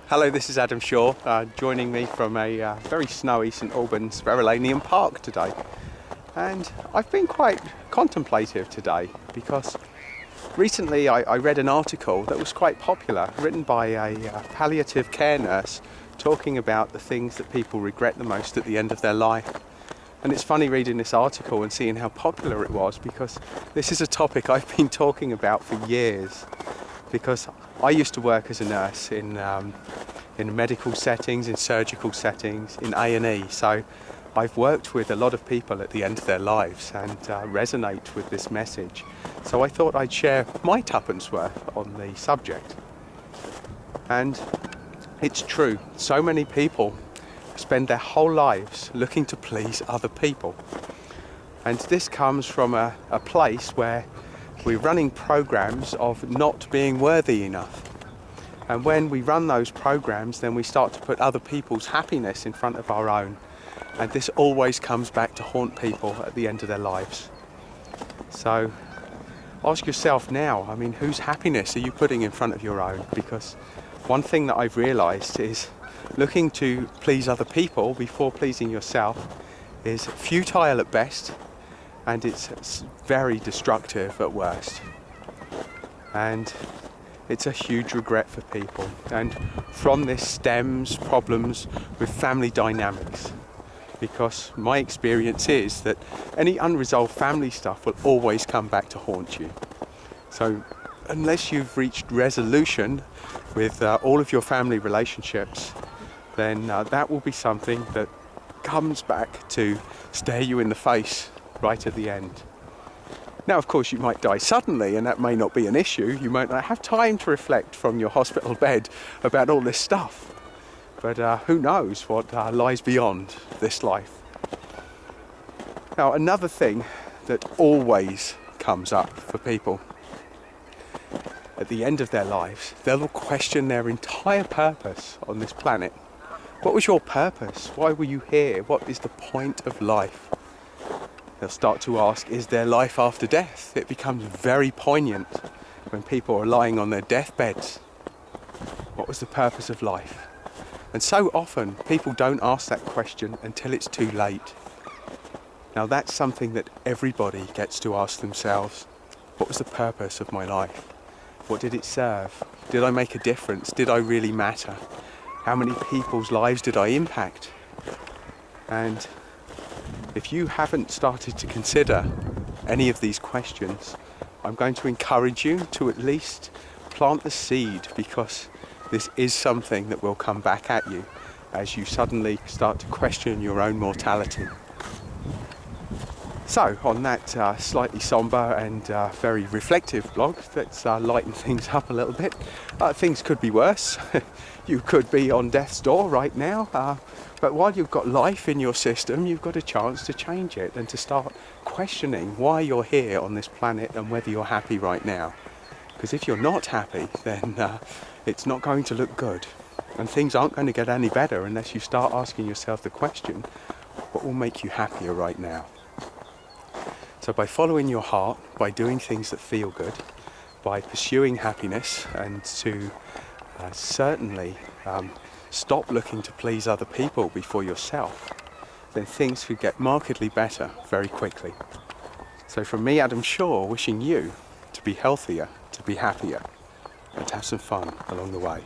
Hello, this is Adam Shaw, joining me from a very snowy St Albans Verulamium Park today. And I've been quite contemplative today because recently I read an article that was quite popular, written by a palliative care nurse, talking about the things that people regret the most at the end of their life. And it's funny reading this article and seeing how popular it was, because this is a topic I've been talking about for years. Because I used to work as a nurse in medical settings, in surgical settings, in A&E. So I've worked with a lot of people at the end of their lives and resonate with this message. So I thought I'd share my tuppence worth on the subject. And it's true, so many people spend their whole lives looking to please other people. And this comes from a place where we're running programs of not being worthy enough. And when we run those programs, then we start to put other people's happiness in front of our own. And this always comes back to haunt people at the end of their lives. So ask yourself now, whose happiness are you putting in front of your own? Because one thing that I've realised is looking to please other people before pleasing yourself is futile at best, and it's very destructive at worst. And it's a huge regret for people. And from this stems problems with family dynamics. Because my experience is that any unresolved family stuff will always come back to haunt you. So unless you've reached resolution with all of your family relationships, then that will be something that comes back to stare you in the face right at the end. Now, of course, you might die suddenly, and that may not be an issue. You might not have time to reflect from your hospital bed about all this stuff. But who knows what lies beyond this life. Now, another thing that always comes up for people at the end of their lives, they'll question their entire purpose on this planet. What was your purpose? Why were you here? What is the point of life? They'll start to ask, is there life after death? It becomes very poignant when people are lying on their deathbeds. What was the purpose of life? And so often people don't ask that question until it's too late. Now that's something that everybody gets to ask themselves. What was the purpose of my life? What did it serve? Did I make a difference? Did I really matter? How many people's lives did I impact? And if you haven't started to consider any of these questions, I'm going to encourage you to at least plant the seed, because this is something that will come back at you as you suddenly start to question your own mortality. So, on that slightly sombre and very reflective blog, let's lighten things up a little bit. Things could be worse. You could be on death's door right now. But while you've got life in your system, you've got a chance to change it and to start questioning why you're here on this planet and whether you're happy right now. Because if you're not happy, then it's not going to look good. And things aren't going to get any better unless you start asking yourself the question, what will make you happier right now? So by following your heart, by doing things that feel good, by pursuing happiness, and to certainly stop looking to please other people before yourself, then things could get markedly better very quickly. So from me, Adam Shaw, wishing you to be healthier, to be happier, and to have some fun along the way.